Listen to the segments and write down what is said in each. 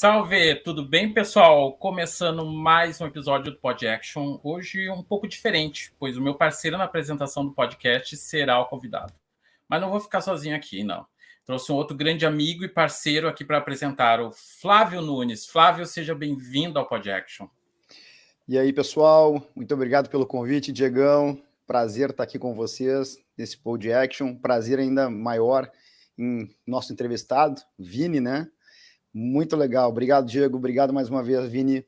Salve, tudo bem, pessoal? Começando mais um episódio do Pod Action. Hoje um pouco diferente, pois o meu parceiro na apresentação do podcast será o convidado. Mas não vou ficar sozinho aqui, não. Trouxe um outro grande amigo e parceiro aqui para apresentar, o Flávio Nunes. Flávio, seja bem-vindo ao Pod Action. E aí, pessoal, muito obrigado pelo convite, Diegão. Prazer estar aqui com vocês nesse Pod Action. Prazer ainda maior em nosso entrevistado, Vini, né? Muito legal. Obrigado, Diego. Obrigado mais uma vez, Vini.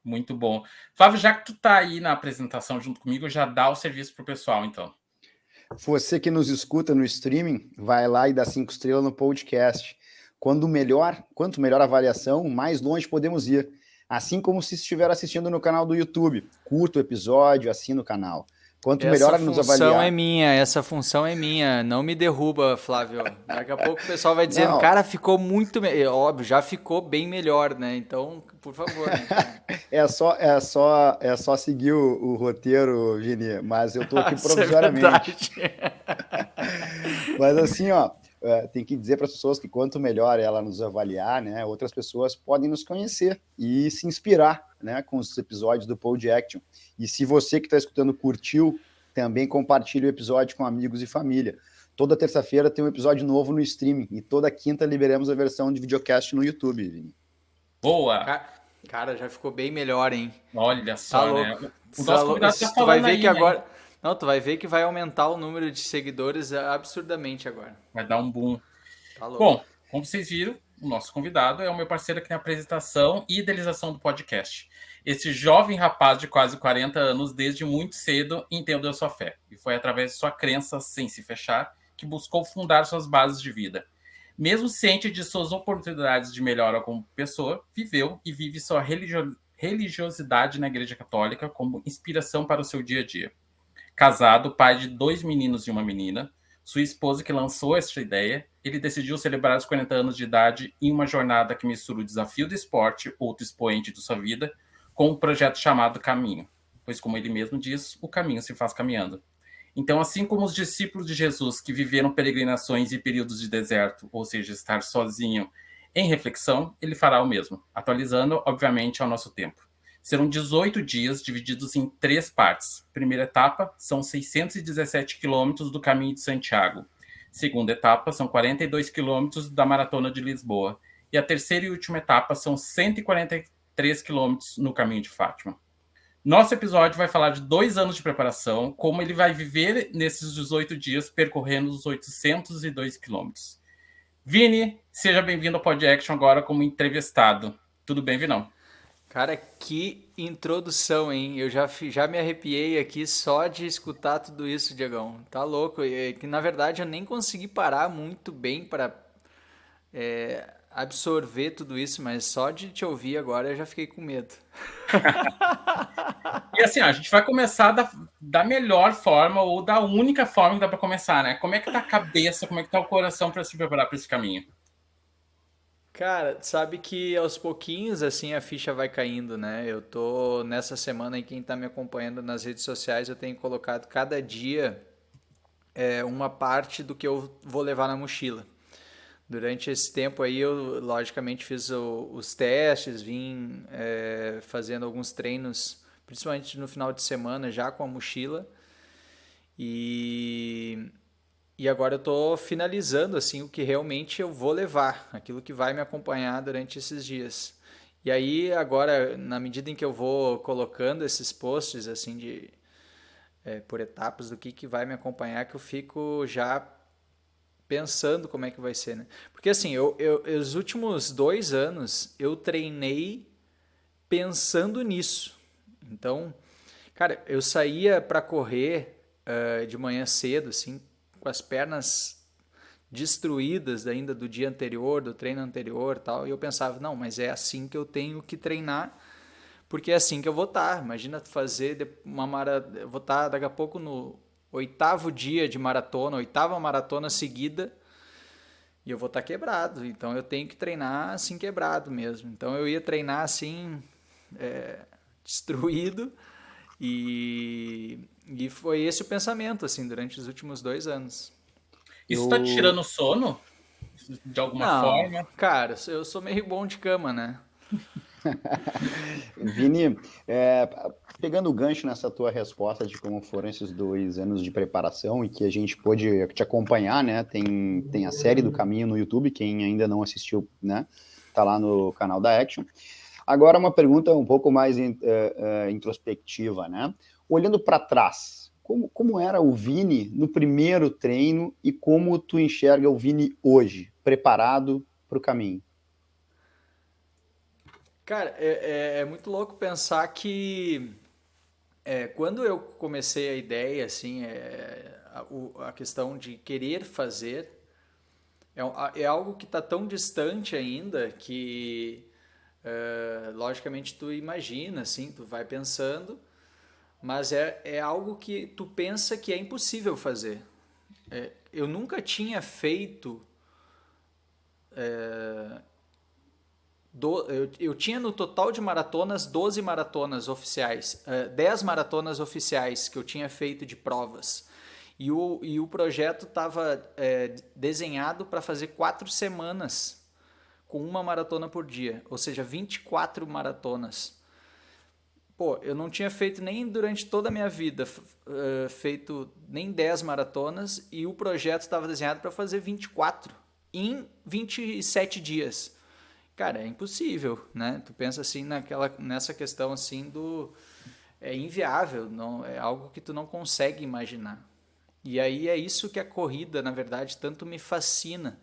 Muito bom. Flávio, já que tu tá aí na apresentação junto comigo, já dá o serviço pro pessoal, então. Você que nos escuta no streaming, vai lá e dá 5 estrelas no podcast. Quanto melhor a avaliação, mais longe podemos ir. Assim como se estiver assistindo no canal do YouTube. Curta o episódio, assina o canal. Quanto melhor nos avaliar... Essa função é minha, não me derruba, Flávio. Daqui a pouco o pessoal vai dizendo, cara, ficou muito... Óbvio, já ficou bem melhor, né? Então, por favor. Né? É só seguir o roteiro, Vini, mas eu tô aqui provisoriamente. Mas assim, tem que dizer para as pessoas que quanto melhor ela nos avaliar, né, outras pessoas podem nos conhecer e se inspirar, né, com os episódios do Pod Action. E se você que está escutando curtiu, também compartilhe o episódio com amigos e família. Toda terça-feira tem um episódio novo no streaming e toda quinta liberamos a versão de videocast no YouTube, Vini. Boa! Cara, já ficou bem melhor, hein? Olha só, tá louco. Né? O nosso convidado tá tu falando vai ver aí, que agora... Né? Não, tu vai ver que vai aumentar o número de seguidores absurdamente agora. Vai dar um boom. Tá louco. Bom, como vocês viram, o nosso convidado é o meu parceiro aqui na apresentação e idealização do podcast. Esse jovem rapaz de quase 40 anos, desde muito cedo, entendeu sua fé. E foi através de sua crença, sem se fechar, que buscou fundar suas bases de vida. Mesmo ciente de suas oportunidades de melhora como pessoa, viveu e vive sua religiosidade na Igreja Católica como inspiração para o seu dia a dia. Casado, pai de 2 meninos e uma menina, sua esposa que lançou esta ideia, ele decidiu celebrar os 40 anos de idade em uma jornada que mistura o desafio do esporte, outro expoente de sua vida, com um projeto chamado Caminho. Pois, como ele mesmo diz, o caminho se faz caminhando. Então, assim como os discípulos de Jesus que viveram peregrinações e períodos de deserto, ou seja, estar sozinho em reflexão, ele fará o mesmo, atualizando, obviamente, ao nosso tempo. Serão 18 dias divididos em 3 partes. Primeira etapa são 617 quilômetros do Caminho de Santiago. Segunda etapa são 42 quilômetros da Maratona de Lisboa. E a terceira e última etapa são 143 quilômetros no Caminho de Fátima. Nosso episódio vai falar de 2 anos de preparação, como ele vai viver nesses 18 dias percorrendo os 802 quilômetros. Vini, seja bem-vindo ao Pod Action agora como entrevistado. Tudo bem, Vinão? Cara, que introdução, hein? Eu já me arrepiei aqui só de escutar tudo isso, Diegão. Tá louco. Que na verdade eu nem consegui parar muito bem para absorver tudo isso, mas só de te ouvir agora eu já fiquei com medo. E assim, a gente vai começar da melhor forma ou da única forma que dá para começar, né? Como é que tá a cabeça, como é que tá o coração para se preparar para esse caminho? Cara, sabe que aos pouquinhos, assim, a ficha vai caindo, né? Eu tô nessa semana e quem tá me acompanhando nas redes sociais, eu tenho colocado cada dia uma parte do que eu vou levar na mochila. Durante esse tempo aí, eu logicamente fiz os testes, vim fazendo alguns treinos, principalmente no final de semana, já com a mochila. E agora eu estou finalizando assim o que realmente eu vou levar, aquilo que vai me acompanhar durante esses dias. E aí agora, na medida em que eu vou colocando esses posts assim por etapas do que vai me acompanhar, que eu fico já pensando como é que vai ser, né? Porque assim, os últimos 2 anos eu treinei pensando nisso. Então, cara, eu saía para correr de manhã cedo, assim, com as pernas destruídas ainda do dia anterior, do treino anterior, tal, e eu pensava, não, mas é assim que eu tenho que treinar, porque é assim que eu vou estar. Imagina fazer uma maratona, eu vou estar daqui a pouco no 8º dia de maratona, 8ª maratona seguida, e eu vou estar quebrado, então eu tenho que treinar assim quebrado mesmo. Então eu ia treinar assim destruído, e foi esse o pensamento, assim, durante os últimos 2 anos. Isso tá te tirando sono, de alguma Não, forma? cara, eu sou meio bom de cama, né? Vini, é, pegando o gancho nessa tua resposta de como foram esses 2 anos de preparação e que a gente pôde te acompanhar, né? Tem a série do Caminho no YouTube, quem ainda não assistiu, né? Tá lá no canal da Action. Agora uma pergunta um pouco mais introspectiva, né? Olhando para trás, como era o Vini no primeiro treino e como tu enxerga o Vini hoje, preparado para o caminho? Cara, é muito louco pensar que quando eu comecei a ideia, assim, a questão de querer fazer, é algo que está tão distante ainda que, logicamente, tu imagina, assim, tu vai pensando, mas é algo que tu pensa que é impossível fazer. Eu nunca tinha feito. Eu tinha no total de maratonas 12 maratonas oficiais, 10 maratonas oficiais que eu tinha feito de provas. E o projeto estava desenhado para fazer 4 semanas com uma maratona por dia, ou seja, 24 maratonas. Pô, eu não tinha feito nem durante toda a minha vida, feito nem 10 maratonas, e o projeto estava desenhado para fazer 24 em 27 dias. Cara, é impossível, né? Tu pensa assim nessa questão assim do é inviável, não é algo que tu não consegue imaginar. E aí é isso que a corrida, na verdade, tanto me fascina,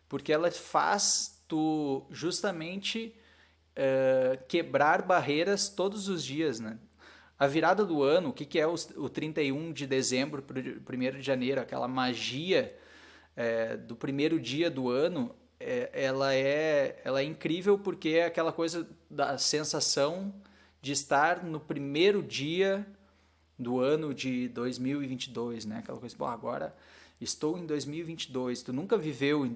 porque ela faz tu justamente quebrar barreiras todos os dias, né? A virada do ano, o que é o 31 de dezembro para o 1º de janeiro, aquela magia do primeiro dia do ano, ela é incrível porque é aquela coisa da sensação de estar no primeiro dia do ano de 2022, né? Aquela coisa, bom, agora estou em 2022, tu nunca viveu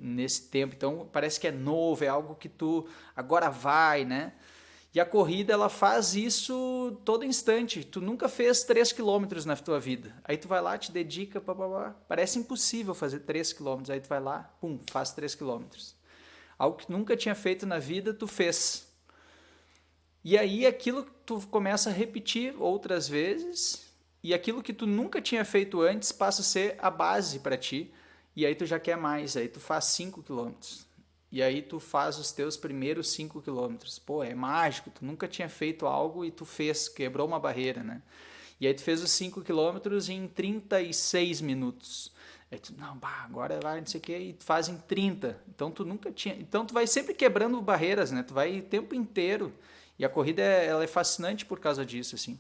nesse tempo, então parece que é novo, é algo que tu agora vai, né? E a corrida, ela faz isso todo instante. Tu nunca fez 3 quilômetros na tua vida. Aí tu vai lá, te dedica, parece impossível fazer 3 quilômetros. Aí tu vai lá, pum, faz 3 quilômetros. Algo que nunca tinha feito na vida, tu fez. E aí aquilo tu começa a repetir outras vezes, e aquilo que tu nunca tinha feito antes passa a ser a base para ti, e aí tu já quer mais, aí tu faz 5 quilômetros. E aí tu faz os teus primeiros 5 quilômetros. Pô, é mágico, tu nunca tinha feito algo e tu fez, quebrou uma barreira, né? E aí tu fez os 5 quilômetros em 36 minutos. Aí tu, não, agora vai, não sei o que, e tu faz em 30. Então tu nunca tinha. Então tu vai sempre quebrando barreiras, né? Tu vai o tempo inteiro. E a corrida ela é fascinante por causa disso, assim.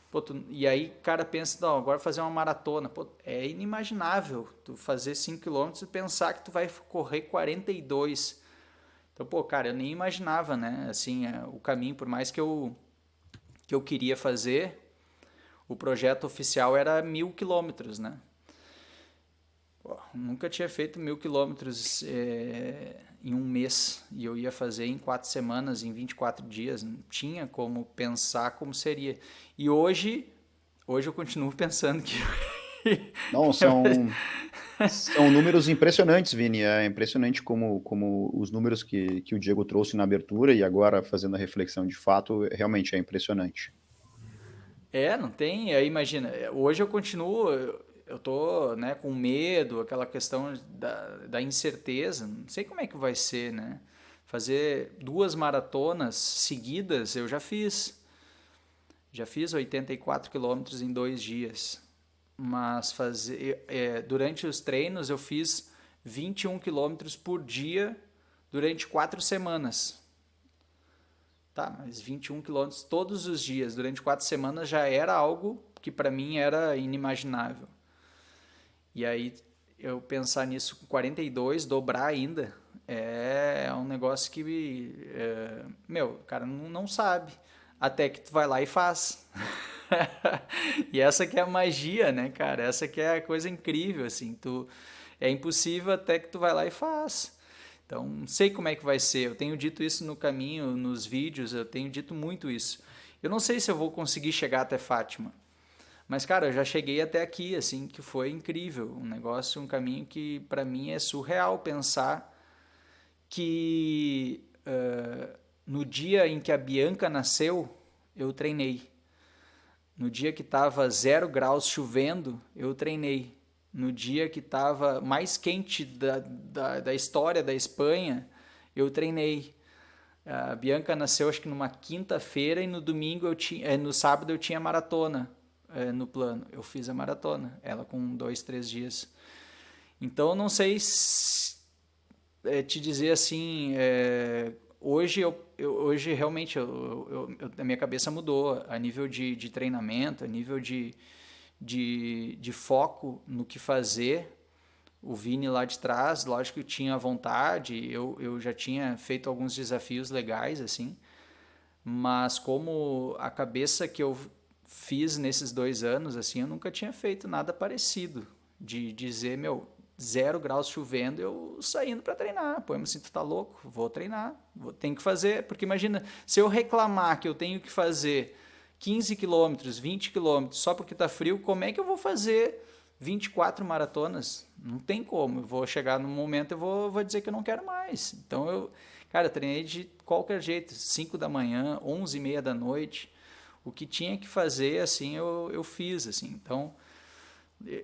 Pô, e aí o cara pensa, não, agora fazer uma maratona. Pô, é inimaginável tu fazer 5 quilômetros e pensar que tu vai correr 42. Então, pô, cara, eu nem imaginava, né? Assim, o caminho, por mais que eu queria fazer, o projeto oficial era 1.000 quilômetros, né? Pô, nunca tinha feito 1.000 quilômetros em um mês e eu ia fazer em 4 semanas, em 24 dias. Não tinha como pensar como seria. E hoje eu continuo pensando que... Não, são números impressionantes, Vini. É impressionante como os números que o Diego trouxe na abertura e agora fazendo a reflexão de fato, realmente é impressionante. Não tem. Aí imagina, hoje eu continuo, eu tô, né, com medo, aquela questão da incerteza. Não sei como é que vai ser, né? Fazer 2 maratonas seguidas eu já fiz. Já fiz 84 quilômetros em 2 dias. Mas durante os treinos eu fiz 21 quilômetros por dia durante 4 semanas. Tá, mas 21 quilômetros todos os dias durante 4 semanas já era algo que para mim era inimaginável. E aí eu pensar nisso com 42, dobrar ainda, é um negócio que, meu, o cara não sabe. Até que tu vai lá e faz. E essa que é a magia, né, cara? Essa que é a coisa incrível, assim. É impossível até que tu vai lá e faz. Então, não sei como é que vai ser. Eu tenho dito isso no caminho, nos vídeos, eu tenho dito muito isso. Eu não sei se eu vou conseguir chegar até Fátima, Mas, cara, eu já cheguei até aqui, assim, que foi incrível. Um negócio, um caminho que para mim é surreal pensar que no dia em que a Bianca nasceu, eu treinei. No dia que estava 0 graus chovendo, eu treinei. No dia que estava mais quente da história da Espanha, eu treinei. A Bianca nasceu acho que numa quinta-feira e no domingo no sábado eu tinha maratona no plano. Eu fiz a maratona, ela com 2, 3 dias. Então eu não sei te dizer assim, hoje realmente a minha cabeça mudou a nível de treinamento, a nível de foco no que fazer. O Vini lá de trás, lógico que tinha vontade, eu já tinha feito alguns desafios legais, assim, mas como a cabeça que eu fiz nesses 2 anos, assim, eu nunca tinha feito nada parecido, de dizer, 0 graus chovendo, eu saindo para treinar, pô, assim, tu tá louco, vou treinar, tenho que fazer, porque imagina, se eu reclamar que eu tenho que fazer 15 quilômetros, 20 quilômetros, só porque tá frio, como é que eu vou fazer 24 maratonas? Não tem como. Eu vou chegar num momento, eu vou dizer que eu não quero mais. Então, cara, treinei de qualquer jeito, 5 da manhã, 11h30 da noite. O que tinha que fazer, assim, eu fiz, assim. Então,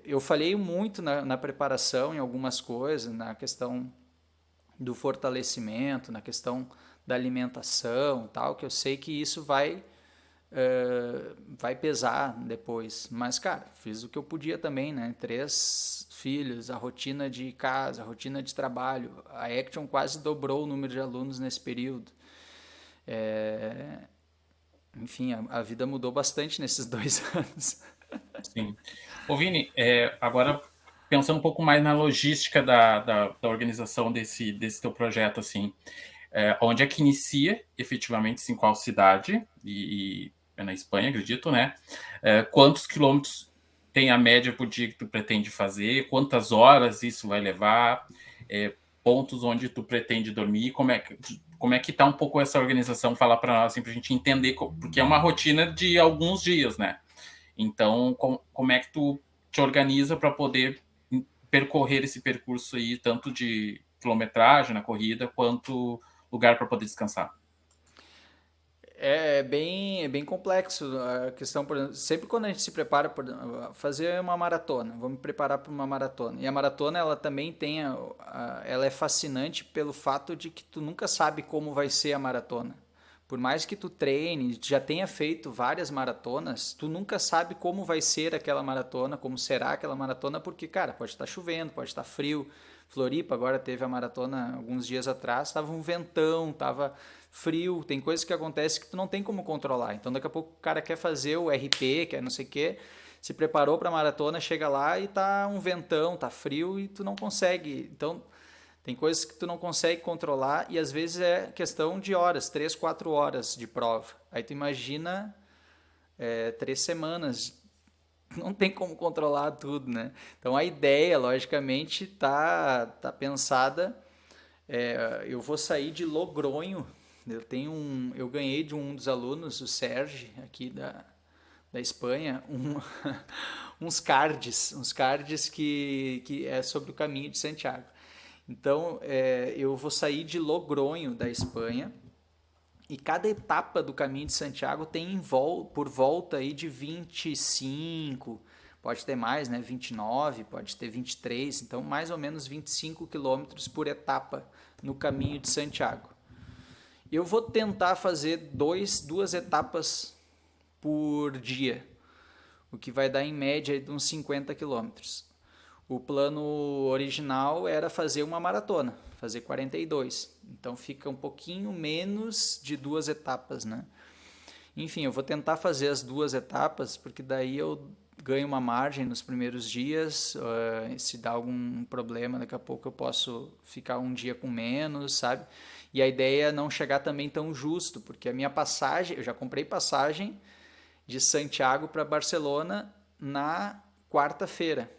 eu falhei muito na preparação em algumas coisas, na questão do fortalecimento, na questão da alimentação, tal, que eu sei que isso vai pesar depois. Mas, cara, fiz o que eu podia também, né? 3 filhos, a rotina de casa, a rotina de trabalho. A Action quase dobrou o número de alunos nesse período. Enfim, a vida mudou bastante nesses 2 anos. Sim. Ô, Vini, agora pensando um pouco mais na logística da organização desse teu projeto, assim, onde é que inicia, efetivamente, em qual cidade, e é na Espanha, acredito, né? Quantos quilômetros tem a média por dia que tu pretende fazer, quantas horas isso vai levar, pontos onde tu pretende dormir, como é que tá um pouco essa organização, falar para nós, assim, para a gente entender, porque é uma rotina de alguns dias, né? Então, como é que tu te organiza para poder percorrer esse percurso aí, tanto de quilometragem na corrida, quanto lugar para poder descansar? É bem complexo a questão, por exemplo, sempre quando a gente se prepara para fazer uma maratona, vamos me preparar para uma maratona. E a maratona, ela também ela é fascinante pelo fato de que tu nunca sabe como vai ser a maratona. Por mais que tu treine, já tenha feito várias maratonas, tu nunca sabe como vai ser aquela maratona, como será aquela maratona, porque, cara, pode estar chovendo, pode estar frio. Floripa agora teve a maratona alguns dias atrás, estava um ventão, estava frio, tem coisas que acontecem que tu não tem como controlar. Então daqui a pouco o cara quer fazer o RP, quer não sei o quê, se preparou para a maratona, chega lá e tá um ventão, tá frio e tu não consegue. Então tem coisas que tu não consegue controlar e às vezes é questão de horas, 3, 4 horas de prova. Aí tu imagina 3 semanas, não tem como controlar tudo, né? Então a ideia, logicamente, tá pensada. Eu vou sair de Logronho. Eu ganhei de um dos alunos, o Sérgio, aqui da Espanha, uns cards que é sobre o caminho de Santiago. Então, eu vou sair de Logronho, da Espanha, e cada etapa do caminho de Santiago tem por volta aí de 25, pode ter mais, né? 29, pode ter 23, então mais ou menos 25 quilômetros por etapa no caminho de Santiago. Eu vou tentar fazer 2 etapas por dia, o que vai dar em média de uns 50 quilômetros. O plano original era fazer uma maratona, fazer 42. Então fica um pouquinho menos de 2 etapas, né? Enfim, eu vou tentar fazer as 2 etapas, porque daí eu ganho uma margem nos primeiros dias. Se dá algum problema, daqui a pouco eu posso ficar um dia com menos, sabe? E a ideia é não chegar também tão justo, porque a minha passagem, eu já comprei passagem de Santiago para Barcelona na quarta-feira.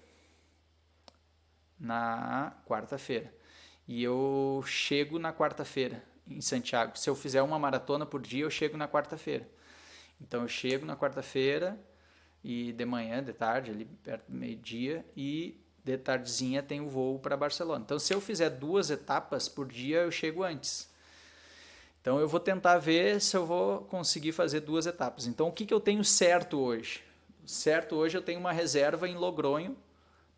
E eu chego na quarta-feira em Santiago. Se eu fizer uma maratona por dia, eu chego na quarta-feira. Então eu chego na quarta-feira e de manhã, de tarde, ali perto do meio-dia, e de tardezinha tem o voo para Barcelona. Então, se eu fizer 2 etapas por dia, eu chego antes. Então, eu vou tentar ver se eu vou conseguir fazer 2 etapas. Então, o que eu tenho certo hoje? Certo, hoje eu tenho uma reserva em Logronho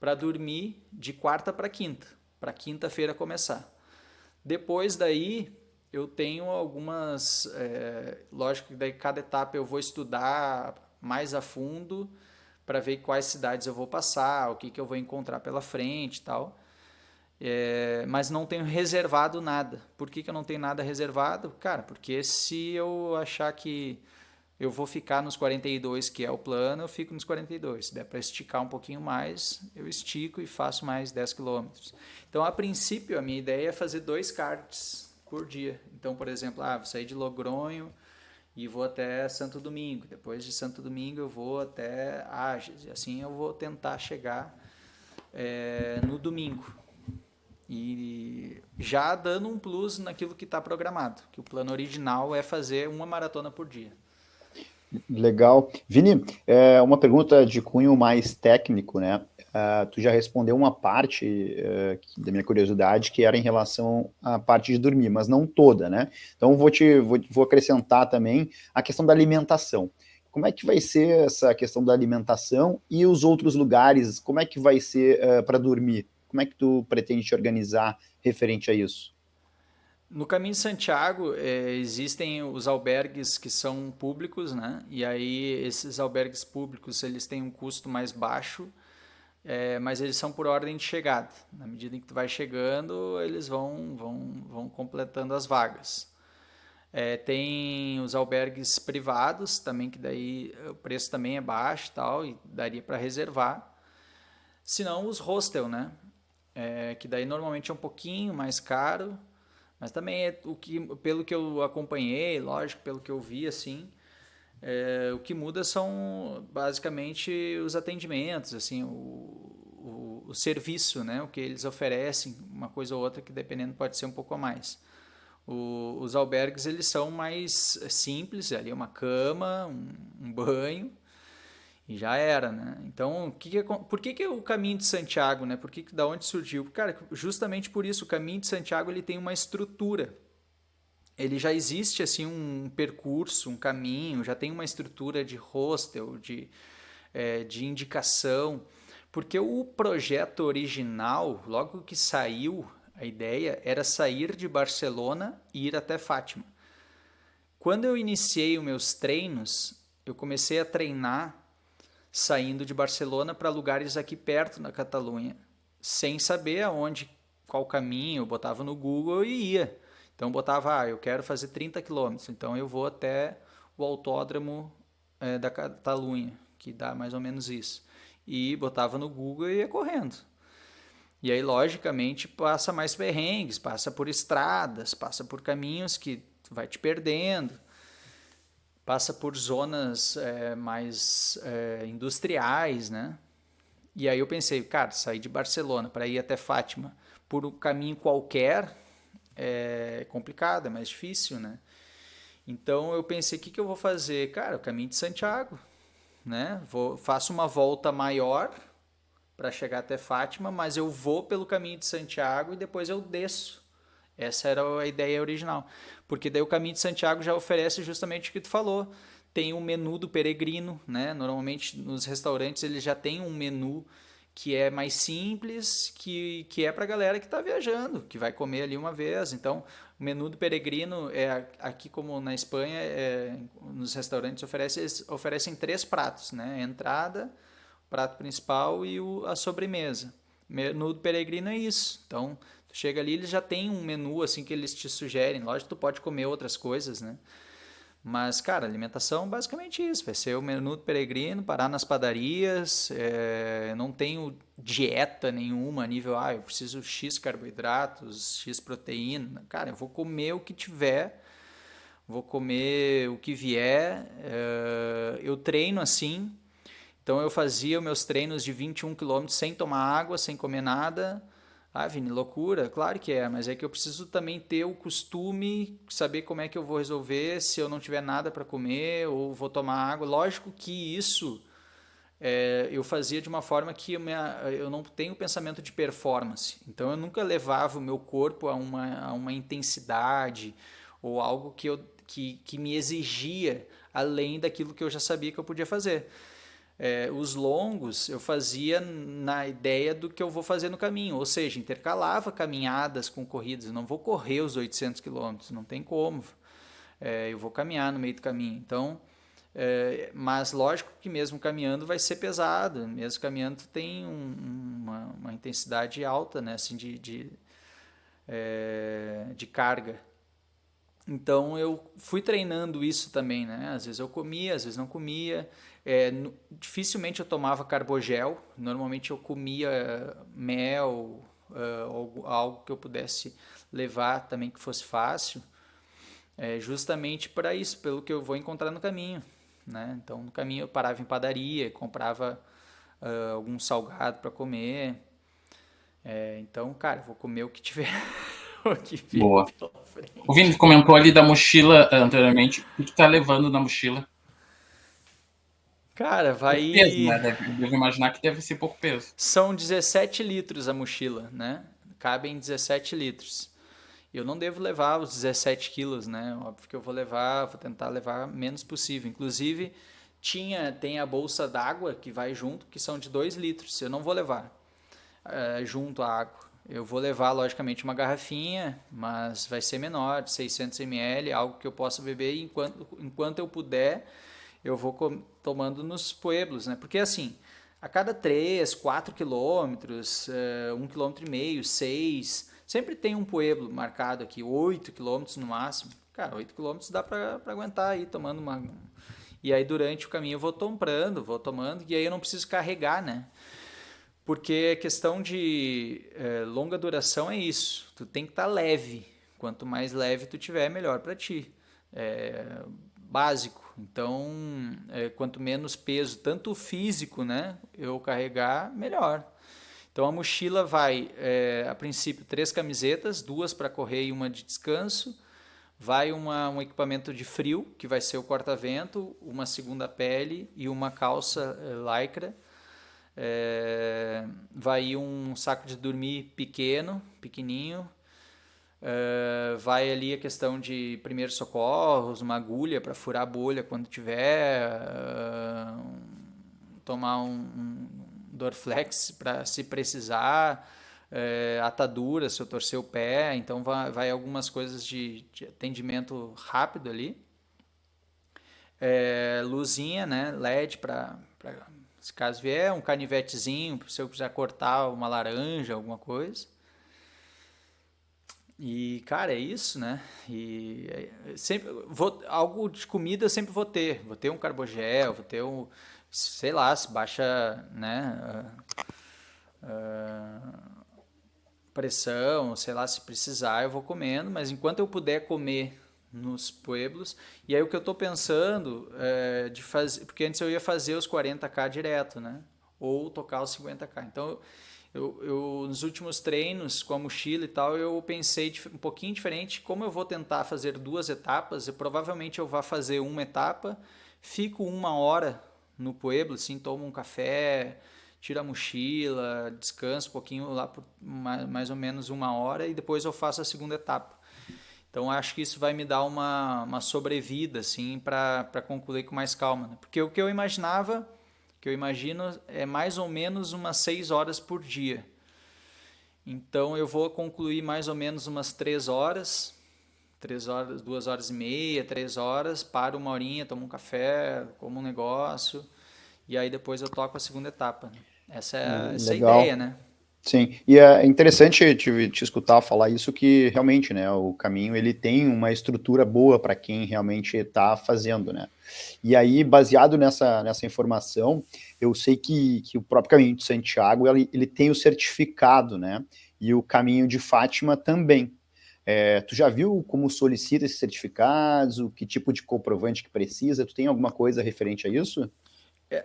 para dormir de quarta para quinta-feira começar. Depois daí, eu tenho algumas... lógico que daí cada etapa eu vou estudar mais a fundo para ver quais cidades eu vou passar, o que eu vou encontrar pela frente e tal. Mas não tenho reservado nada. Por que eu não tenho nada reservado? Cara, porque se eu achar que eu vou ficar nos 42, que é o plano, eu fico nos 42. Se der para esticar um pouquinho mais, eu estico e faço mais 10 quilômetros. Então, a princípio, a minha ideia é fazer 2 karts por dia. Então, por exemplo, vou sair de Logronho e vou até Santo Domingo. Depois de Santo Domingo, eu vou até Ágeis. E assim eu vou tentar chegar no domingo. E já dando um plus naquilo que está programado, que o plano original é fazer uma maratona por dia. Legal. Vini, uma pergunta de cunho mais técnico, né? Tu já respondeu uma parte da minha curiosidade, que era em relação à parte de dormir, mas não toda, né? Então vou acrescentar também a questão da alimentação. Como é que vai ser essa questão da alimentação e os outros lugares? Como é que vai ser para dormir? Como é que tu pretende te organizar referente a isso? No Caminho de Santiago existem os albergues que são públicos, né? E aí esses albergues públicos eles têm um custo mais baixo, mas eles são por ordem de chegada. Na medida em que tu vai chegando, eles vão completando as vagas. Tem os albergues privados também, que daí o preço também é baixo e tal, e daria para reservar. Se não, os hostel, né? Que daí normalmente é um pouquinho mais caro, mas também pelo que eu acompanhei, lógico, pelo que eu vi, assim, o que muda são basicamente os atendimentos, assim, o serviço, né? O que eles oferecem, uma coisa ou outra que dependendo pode ser um pouco a mais. Os albergues eles são mais simples, ali é uma cama, um banho e já era, né? Então, por que o Caminho de Santiago, né? Da onde surgiu? Cara, justamente por isso, o Caminho de Santiago ele tem uma estrutura. Ele já existe assim um percurso, um caminho, já tem uma estrutura de hostel, de indicação, porque o projeto original, logo que saiu, a ideia era sair de Barcelona e ir até Fátima. Quando eu iniciei os meus treinos, eu comecei a treinar saindo de Barcelona para lugares aqui perto na Catalunha, sem saber qual caminho, eu botava no Google e ia. Então botava, eu quero fazer 30 quilômetros, então eu vou até o autódromo da Catalunha, que dá mais ou menos isso. E botava no Google e ia correndo. E aí, logicamente, passa mais perrengues, passa por estradas, passa por caminhos que vai te perdendo, passa por zonas mais industriais, né? E aí eu pensei, cara, sair de Barcelona para ir até Fátima por um caminho qualquer é complicado, é mais difícil, né? Então eu pensei, o que eu vou fazer? Cara, o Caminho de Santiago, né? Faço uma volta maior para chegar até Fátima, mas eu vou pelo Caminho de Santiago e depois eu desço. Essa era a ideia original. Porque daí o Caminho de Santiago já oferece justamente o que tu falou. Tem o menu do peregrino, né? Normalmente nos restaurantes eles já tem um menu que é mais simples, que é para a galera que está viajando, que vai comer ali uma vez. Então, o menu do peregrino, aqui como na Espanha, nos restaurantes oferecem 3 pratos, né? Entrada, prato principal e a sobremesa. O menu do peregrino é isso. Então, tu chega ali, eles já tem um menu assim que eles te sugerem. Lógico que tu pode comer outras coisas, né? Mas, cara, alimentação basicamente isso. Vai ser o menu do peregrino, parar nas padarias. Não tenho dieta nenhuma a nível, eu preciso X carboidratos, X proteína. Cara, eu vou comer o que tiver, vou comer o que vier. Eu treino assim. Então eu fazia meus treinos de 21 quilômetros sem tomar água, sem comer nada. Vini, loucura? Claro que é, mas é que eu preciso também ter o costume, saber como é que eu vou resolver se eu não tiver nada para comer ou vou tomar água. Lógico que isso eu fazia de uma forma que eu não tenho pensamento de performance. Então eu nunca levava o meu corpo a uma intensidade ou algo que me exigia além daquilo que eu já sabia que eu podia fazer. Os longos eu fazia na ideia do que eu vou fazer no caminho, ou seja, intercalava caminhadas com corridas. Eu não vou correr os 800 quilômetros, não tem como. Eu vou caminhar no meio do caminho. Então, mas lógico que mesmo caminhando vai ser pesado, mesmo caminhando tem uma intensidade alta, né, assim, de carga. Então eu fui treinando isso também, né? Às vezes eu comia, às vezes não comia. Dificilmente eu tomava carbogel. Normalmente eu comia mel, algo que eu pudesse levar também que fosse fácil. Justamente para isso, pelo que eu vou encontrar no caminho, né? Então no caminho eu parava em padaria, comprava algum salgado para comer. Então, cara, vou comer o que tiver, o que vier Boa. pela frente. O Vini comentou ali da mochila anteriormente. O que tu tá levando na mochila? Cara, vai. Peso, né? Devo imaginar que deve ser pouco peso. São 17 litros a mochila, né? Cabem 17 litros. Eu não devo levar os 17 quilos, né? Óbvio que eu vou tentar levar menos possível. Inclusive, tem a bolsa d'água que vai junto, que são de 2 litros. Eu não vou levar junto a água. Eu vou levar, logicamente, uma garrafinha, mas vai ser menor, de 600 ml, algo que eu possa beber enquanto eu puder, eu vou tomando nos pueblos, né? Porque assim, a cada 3, 4 quilômetros, 1,5 km, 6, sempre tem um pueblo marcado aqui, 8 quilômetros no máximo. Cara, 8 quilômetros dá para aguentar aí tomando uma... E aí durante o caminho eu vou tomando, e aí eu não preciso carregar, né? Porque a questão de longa duração é isso. Tu tem que estar leve. Quanto mais leve tu tiver, melhor para ti. Básico. Então, quanto menos peso, tanto físico, né, eu carregar, melhor. Então a mochila vai, a princípio, 3 camisetas, 2 para correr e uma de descanso. Vai um equipamento de frio, que vai ser o corta-vento, uma segunda pele e uma calça lycra. Vai um saco de dormir pequenininho. Vai ali a questão de primeiros socorros, uma agulha para furar a bolha quando tiver, tomar um Dorflex para se precisar, atadura se eu torcer o pé. Então vai algumas coisas de atendimento rápido ali. Luzinha, né, LED para se caso vier, um canivetezinho se eu quiser cortar uma laranja, alguma coisa. E, cara, é isso, né? E sempre algo de comida eu sempre vou ter. Vou ter um carbogel, vou ter sei lá, se baixa, né, pressão, sei lá, se precisar eu vou comendo, mas enquanto eu puder comer nos pueblos, e aí o que eu tô pensando de fazer, porque antes eu ia fazer os 40K direto, né? Ou tocar os 50K. Então, eu nos últimos treinos com a mochila e tal, eu pensei um pouquinho diferente, como eu vou tentar fazer 2 etapas, provavelmente eu vou fazer uma etapa, fico 1 hora no pueblo, assim, tomo um café, tiro a mochila, descanso um pouquinho lá por mais ou menos 1 hora e depois eu faço a segunda etapa. Então acho que isso vai me dar uma sobrevida, assim, para concluir com mais calma, né? Porque o que eu imagino é mais ou menos umas 6 horas por dia. Então eu vou concluir mais ou menos umas 3 horas, 2 horas e meia, 3 horas, paro 1 horinha, tomo um café, como um negócio, e aí depois eu toco a segunda etapa. Essa é a ideia, né? Sim, e é interessante te escutar falar isso, que realmente, né, o caminho ele tem uma estrutura boa para quem realmente está fazendo, né? E aí, baseado nessa informação, eu sei que o próprio Caminho de Santiago, ele tem o certificado, né? E o Caminho de Fátima também. Tu já viu como solicita esses certificados, o que tipo de comprovante que precisa? Tu tem alguma coisa referente a isso?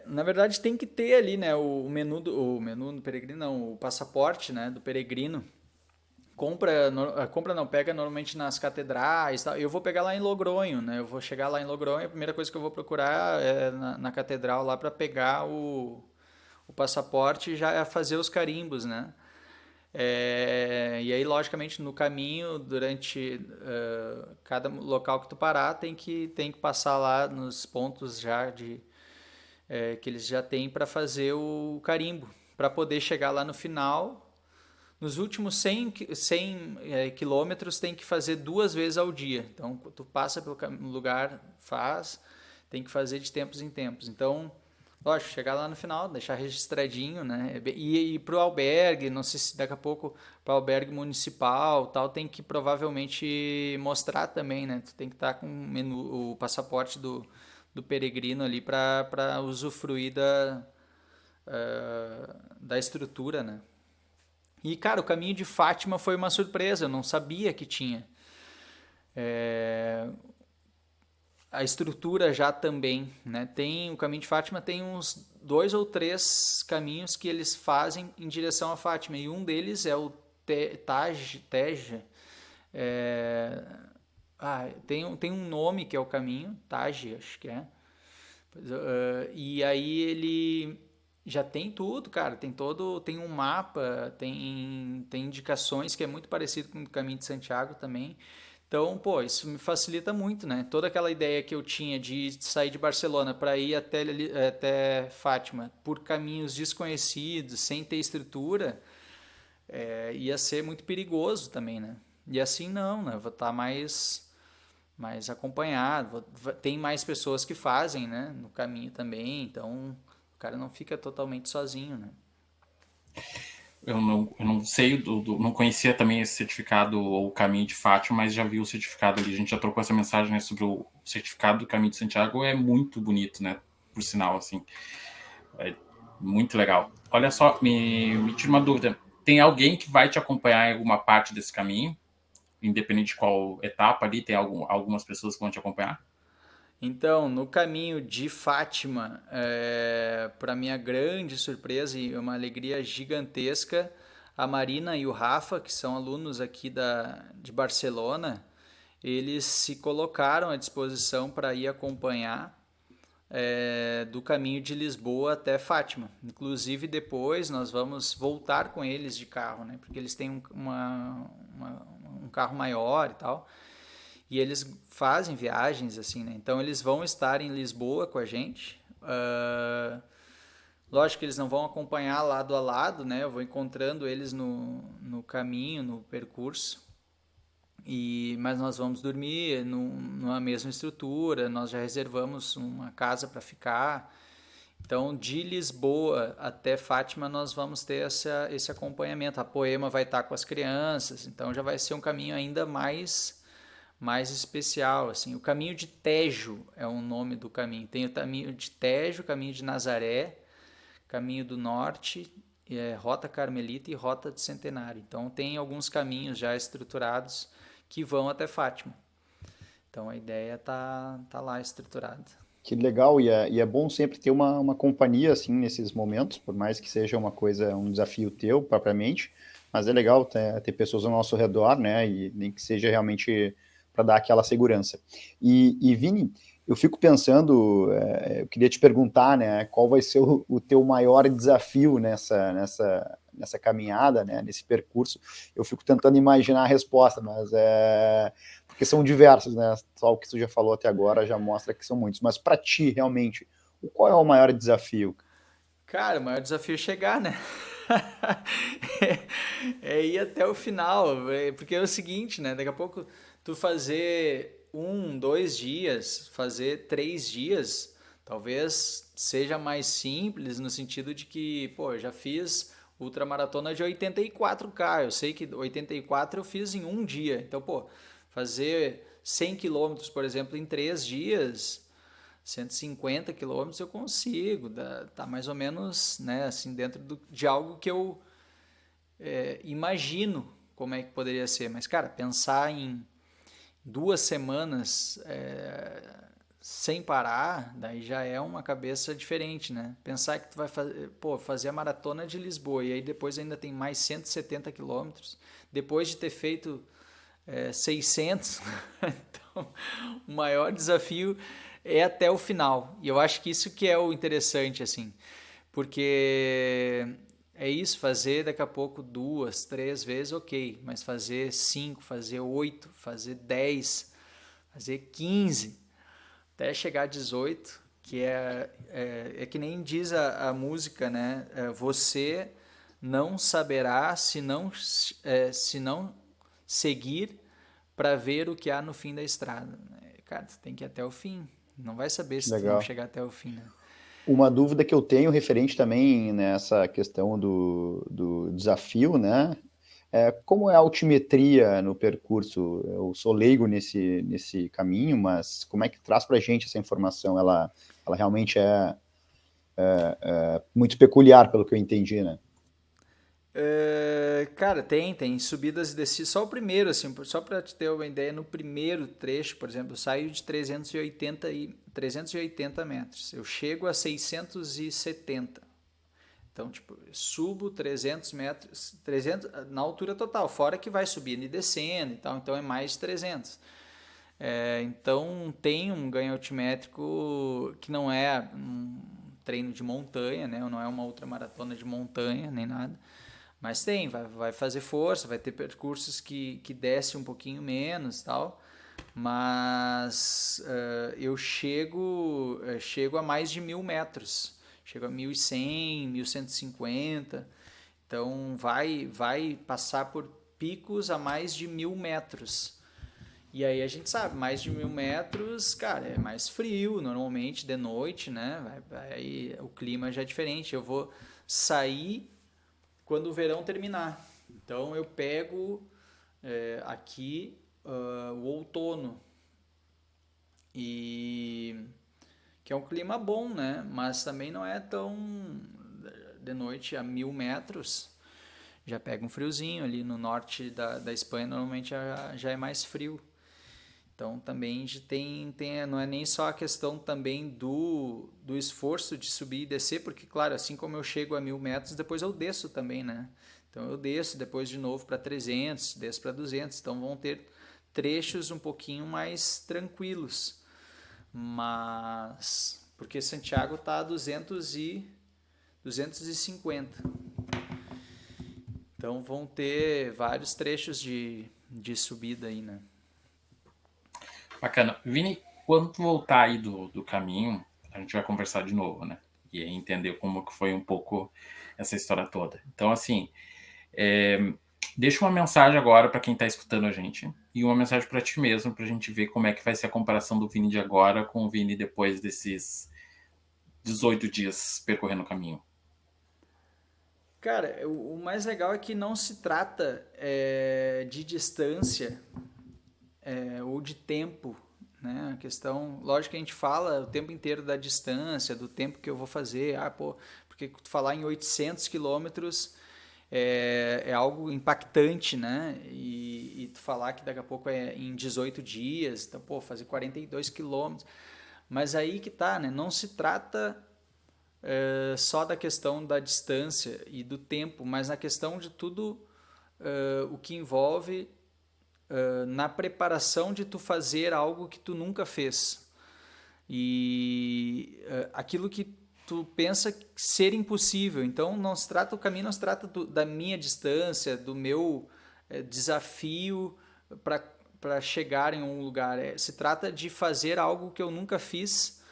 Na verdade tem que ter ali, né, o menu do peregrino, não, o passaporte, né, do peregrino, pega normalmente nas catedrais, tal. Eu vou pegar lá em Logronho, né? Eu vou chegar lá em Logronho, a primeira coisa que eu vou procurar é na catedral lá para pegar o passaporte e já fazer os carimbos, né? E aí, logicamente, no caminho, durante cada local que tu parar, tem que passar lá nos pontos já que eles já têm para fazer o carimbo, para poder chegar lá no final. Nos últimos 100 quilômetros tem que fazer 2 vezes ao dia. Então, tu passa pelo lugar, tem que fazer de tempos em tempos. Então, lógico, chegar lá no final, deixar registradinho, né? E para o albergue, não sei se daqui a pouco para o albergue municipal, tal, tem que provavelmente mostrar também, né? Tu tem que estar com o passaporte do peregrino ali para usufruir da estrutura, né? E, cara, o caminho de Fátima foi uma surpresa, eu não sabia que tinha. A estrutura já também, né? O caminho de Fátima tem uns 2 ou 3 caminhos que eles fazem em direção a Fátima, e um deles é o Tej. Tem um nome que é o caminho, Taj, acho que é. E aí ele já tem tudo, cara. Tem um mapa, tem indicações que é muito parecido com o Caminho de Santiago também. Então, pô, isso me facilita muito, né? Toda aquela ideia que eu tinha de sair de Barcelona para ir até Fátima por caminhos desconhecidos, sem ter estrutura, ia ser muito perigoso também, né? E assim não, né? Eu vou estar mais acompanhado, tem mais pessoas que fazem, né? No caminho também, então o cara não fica totalmente sozinho, né? Eu não sei, não conhecia também esse certificado ou o Caminho de Fátima, mas já vi o certificado ali. A gente já trocou essa mensagem, né, sobre o certificado do Caminho de Santiago. É muito bonito, né? Por sinal, assim. É muito legal. Olha só, me tira uma dúvida. Tem alguém que vai te acompanhar em alguma parte desse caminho? Independente de qual etapa ali, tem algumas pessoas que vão te acompanhar? Então, no caminho de Fátima, para minha grande surpresa e uma alegria gigantesca, a Marina e o Rafa, que são alunos aqui de Barcelona, eles se colocaram à disposição para ir acompanhar do caminho de Lisboa até Fátima. Inclusive, depois nós vamos voltar com eles de carro, né? Porque eles têm um carro maior e tal. E eles fazem viagens assim, né? Então eles vão estar em Lisboa com a gente. Lógico que eles não vão acompanhar lado a lado, né? Eu vou encontrando eles no caminho, no percurso. Mas nós vamos dormir numa mesma estrutura, nós já reservamos uma casa para ficar. Então, de Lisboa até Fátima, nós vamos ter esse acompanhamento. A Poema vai estar com as crianças, então já vai ser um caminho ainda mais especial, assim. O caminho de Tejo é o nome do caminho. Tem o caminho de Tejo, caminho de Nazaré, caminho do Norte, Rota Carmelita e Rota de Centenário. Então tem alguns caminhos já estruturados que vão até Fátima. Então a ideia tá lá estruturada. Que legal, e é bom sempre ter uma companhia assim nesses momentos, por mais que seja uma coisa, um desafio teu propriamente, mas é legal ter pessoas ao nosso redor, né? E nem que seja realmente para dar aquela segurança. E Vini, eu fico pensando, eu queria te perguntar, né, qual vai ser o teu maior desafio nessa caminhada, né, nesse percurso. Eu fico tentando imaginar a resposta, mas porque são diversos, né? Só o que tu já falou até agora já mostra que são muitos. Mas para ti, realmente, qual é o maior desafio? Cara, o maior desafio é chegar, né? Ir até o final, porque é o seguinte, né? Daqui a pouco tu fazer 2 dias, fazer 3 dias, talvez seja mais simples no sentido de que, pô, eu já fiz ultramaratona de 84K, eu sei que 84 eu fiz em um dia, então, pô, fazer 100 quilômetros, por exemplo, em 3 dias, 150 quilômetros eu consigo, tá mais ou menos, né, assim, dentro de algo que eu imagino como é que poderia ser, mas, cara, pensar em 2 semanas sem parar, daí já é uma cabeça diferente, né? Pensar que tu vai fazer a maratona de Lisboa e aí depois ainda tem mais 170 quilômetros, depois de ter feito 600, então o maior desafio é até o final. E eu acho que isso que é o interessante, assim, porque é isso, fazer daqui a pouco 2, 3 vezes, ok, mas fazer 5, fazer 8, fazer 10, fazer 15, até chegar a 18, que é que nem diz a música, né? Você não saberá se não seguir para ver o que há no fim da estrada. Cara, tu tem que ir até o fim. Não vai saber se tu não Legal. chegar até o fim, né? Uma dúvida que eu tenho referente também nessa questão do desafio, né? Como é a altimetria no percurso? Eu sou leigo nesse caminho, mas como é que traz para a gente essa informação? Ela realmente é muito peculiar, pelo que eu entendi, né? Cara, tem subidas e descidas. Só o primeiro, assim, só para te ter uma ideia, no primeiro trecho, por exemplo, eu saio de 380 metros. Eu chego a 670. Então, tipo, eu subo 300 metros, 300 na altura total, fora que vai subindo e descendo e tal, então é mais de 300. Então, tem um ganho altimétrico que não é um treino de montanha, né? Não é uma ultramaratona de montanha, nem nada. Mas vai fazer força, vai ter percursos que desce um pouquinho menos e tal. Mas eu chego a mais de 1.000 metros. Chego a 1.100, 1.150. Então vai passar por picos a mais de 1.000 metros. E aí a gente sabe, mais de 1.000 metros, cara, é mais frio, normalmente de noite, né? Aí o clima já é diferente. Eu vou sair quando o verão terminar. Então eu pego aqui o outono, e que é um clima bom, né? Mas também não é tão de noite a 1.000 metros. Já pega um friozinho ali no norte da Espanha, normalmente já é mais frio. Então também não é nem só a questão também do esforço de subir e descer, porque claro, assim como eu chego a 1.000 metros, depois eu desço também, né? Então eu desço depois de novo para 300, desço para 200, então vão ter trechos um pouquinho mais tranquilos. Mas porque Santiago está a 250. Então vão ter vários trechos de subida aí, né? Bacana. Vini, quando tu voltar aí do caminho, a gente vai conversar de novo, né? E aí entender como que foi um pouco essa história toda. Então, assim, deixa uma mensagem agora para quem está escutando a gente e uma mensagem para ti mesmo, para a gente ver como é que vai ser a comparação do Vini de agora com o Vini depois desses 18 dias percorrendo o caminho. Cara, o mais legal é que não se trata de distância ou de tempo, né? A questão, lógico que a gente fala o tempo inteiro da distância, do tempo que eu vou fazer. Porque tu falar em 800 quilômetros é algo impactante, né? E tu falar que daqui a pouco é em 18 dias, então, fazer 42 quilômetros. Mas aí que tá, né? Não se trata só da questão da distância e do tempo, mas na questão de tudo o que envolve na preparação de tu fazer algo que tu nunca fez. E aquilo que tu pensa ser impossível. Então o caminho não se trata da minha distância, do meu desafio para chegar em um lugar. Se trata de fazer algo que eu nunca fiz,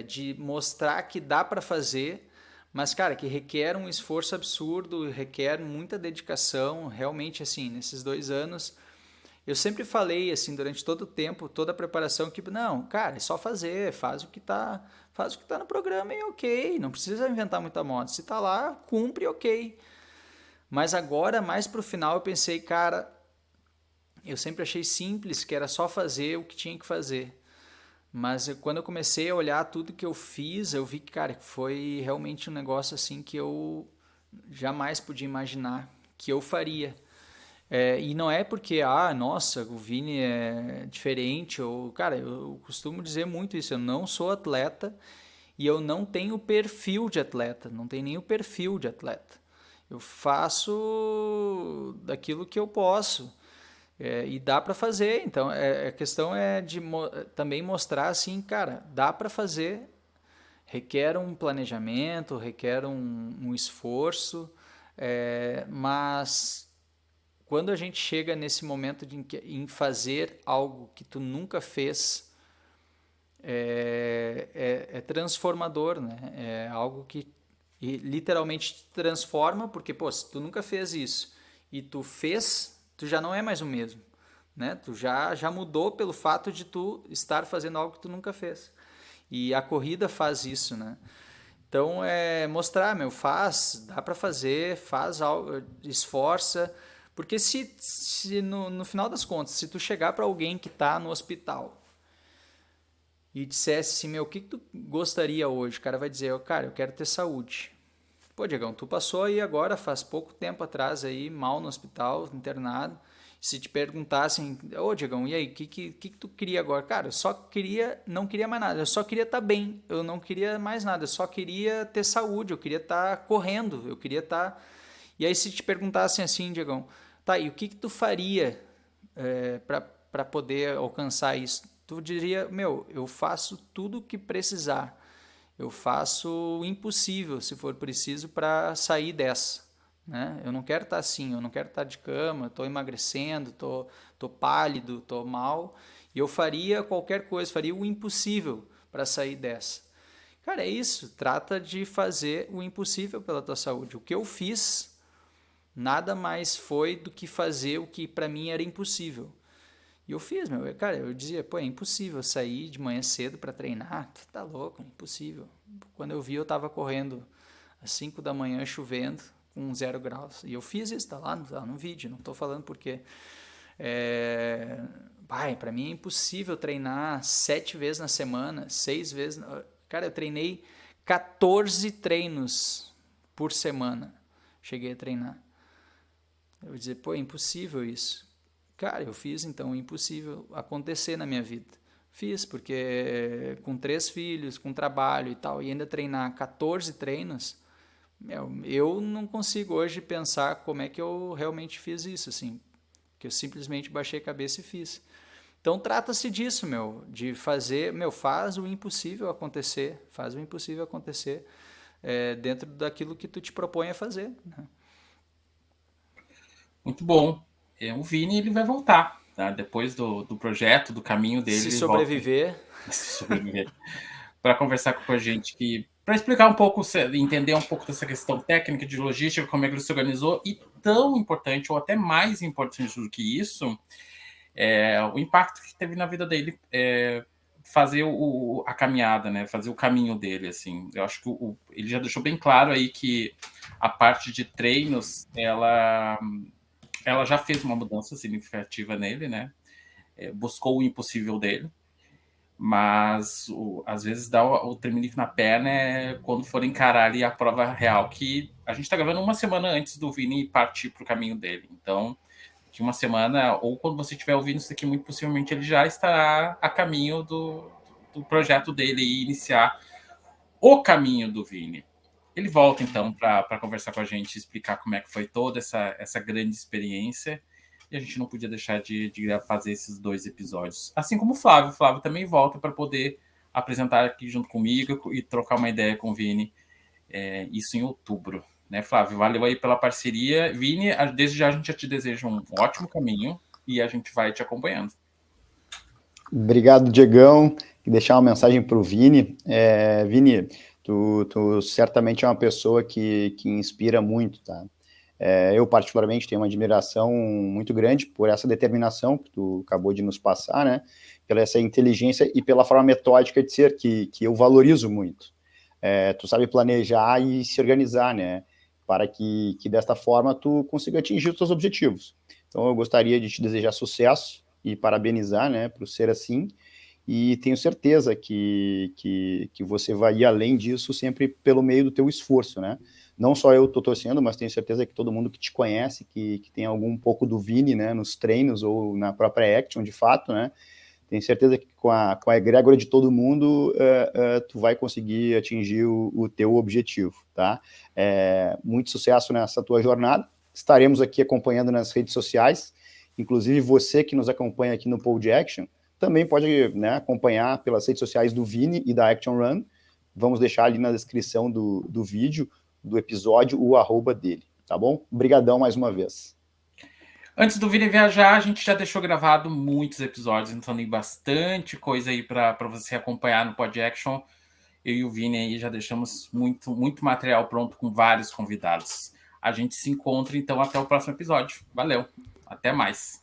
de mostrar que dá para fazer, mas, cara, que requer um esforço absurdo, requer muita dedicação. Realmente, assim, nesses 2 anos, eu sempre falei, assim, durante todo o tempo, toda a preparação, que, não, cara, é só fazer, faz o que tá no programa e ok, não precisa inventar muita moda. Se tá lá, cumpre, ok. Mas agora, mais pro final, eu pensei, cara, eu sempre achei simples, que era só fazer o que tinha que fazer. Mas quando eu comecei a olhar tudo que eu fiz, eu vi que, cara, foi realmente um negócio assim que eu jamais podia imaginar que eu faria. E não é porque, nossa, o Vini é diferente, ou, cara, eu costumo dizer muito isso, eu não sou atleta e eu não tenho perfil de atleta, não tenho nem o perfil de atleta. Eu faço daquilo que eu posso. E dá para fazer. Então, a questão é de também mostrar assim, cara, dá para fazer. Requer um planejamento, requer um esforço, mas quando a gente chega nesse momento em fazer algo que tu nunca fez, é transformador, né? É algo que literalmente te transforma, porque, pô, se tu nunca fez isso e tu fez, tu já não é mais o mesmo, né? Tu já mudou pelo fato de tu estar fazendo algo que tu nunca fez. E a corrida faz isso, né? Então, mostrar, faz, dá para fazer, faz algo, esforça, porque se no final das contas, se tu chegar para alguém que está no hospital e dissesse assim, o que tu gostaria hoje? O cara vai dizer, cara, eu quero ter saúde. Pô, Diegão, tu passou aí agora, faz pouco tempo atrás aí, mal no hospital, internado. Se te perguntassem, Diegão, e aí, o que tu queria agora? Cara, eu só queria, não queria mais nada, eu só queria estar bem, eu não queria mais nada, eu só queria ter saúde, eu queria estar correndo, eu queria estar... E aí se te perguntassem assim, Diegão, tá, e o que tu faria para poder alcançar isso? Tu diria, eu faço tudo o que precisar, eu faço o impossível, se for preciso, para sair dessa. Né? Eu não quero estar assim, eu não quero estar de cama, estou emagrecendo, tô pálido, estou mal, e eu faria qualquer coisa, faria o impossível para sair dessa. Cara, é isso, trata de fazer o impossível pela tua saúde. O que eu fiz nada mais foi do que fazer o que para mim era impossível. E eu fiz, cara, eu dizia, pô, é impossível sair de manhã cedo para treinar, tá louco, é impossível. Quando eu vi, eu estava correndo às 5 da manhã, chovendo, com 0 graus. E eu fiz isso, tá lá no vídeo, não estou falando porque... para mim é impossível treinar 7 vezes na semana, 6 vezes... Cara, eu treinei 14 treinos por semana, cheguei a treinar. Eu vou dizer, pô, é impossível isso. Cara, eu fiz, então, impossível acontecer na minha vida. Fiz, porque com 3 filhos, com trabalho e tal, e ainda treinar 14 treinos, eu não consigo hoje pensar como é que eu realmente fiz isso, assim, que eu simplesmente baixei a cabeça e fiz. Então, trata-se disso, de fazer, faz o impossível acontecer, dentro daquilo que tu te propõe a fazer, né? Muito bom. O Vini ele vai voltar, tá? Depois do projeto, do caminho dele, Se ele sobreviver. volta se sobreviver para conversar com a gente, para explicar um pouco, entender um pouco dessa questão técnica de logística, como é que ele se organizou, e tão importante, ou até mais importante do que isso, o impacto que teve na vida dele, fazer a caminhada, né? Fazer o caminho dele, assim. Eu acho que ele já deixou bem claro aí que a parte de treinos, ela já fez uma mudança significativa nele, né? Buscou o impossível dele, mas às vezes dá o tremelique na perna quando for encarar ali a prova real, que a gente está gravando uma semana antes do Vini partir para o caminho dele. Então, de uma semana, ou quando você estiver ouvindo isso aqui, muito possivelmente ele já estará a caminho do projeto dele e iniciar o caminho do Vini. Ele volta, então, para conversar com a gente, explicar como é que foi toda essa grande experiência. E a gente não podia deixar de fazer esses 2 episódios. Assim como o Flávio. O Flávio também volta para poder apresentar aqui junto comigo e trocar uma ideia com o Vini. Isso em outubro. Né, Flávio? Valeu aí pela parceria. Vini, desde já a gente já te deseja um ótimo caminho e a gente vai te acompanhando. Obrigado, Diegão. Deixar uma mensagem para o Vini. Vini, tu certamente é uma pessoa que inspira muito, tá? Eu, particularmente, tenho uma admiração muito grande por essa determinação que tu acabou de nos passar, né? Pela essa inteligência e pela forma metódica de ser, que eu valorizo muito. Tu sabe planejar e se organizar, né? Para que desta forma tu consiga atingir os teus objetivos. Então, eu gostaria de te desejar sucesso e parabenizar, né, por ser assim. E tenho certeza que você vai ir além disso sempre pelo meio do teu esforço, né? Não só eu estou torcendo, mas tenho certeza que todo mundo que te conhece, que tem algum pouco do Vini, né, nos treinos ou na própria Action, de fato, né, tenho certeza que com a egrégora de todo mundo, tu vai conseguir atingir o teu objetivo, tá? Muito sucesso nessa tua jornada. Estaremos aqui acompanhando nas redes sociais. Inclusive, você que nos acompanha aqui no Pod Action, também pode, né, acompanhar pelas redes sociais do Vini e da Action Run. Vamos deixar ali na descrição do vídeo, do episódio, o @ dele, tá bom? Obrigadão mais uma vez. Antes do Vini viajar, a gente já deixou gravado muitos episódios, então tem bastante coisa aí para você acompanhar no Pod Action. Eu e o Vini aí já deixamos muito material pronto com vários convidados. A gente se encontra, então, até o próximo episódio. Valeu, até mais.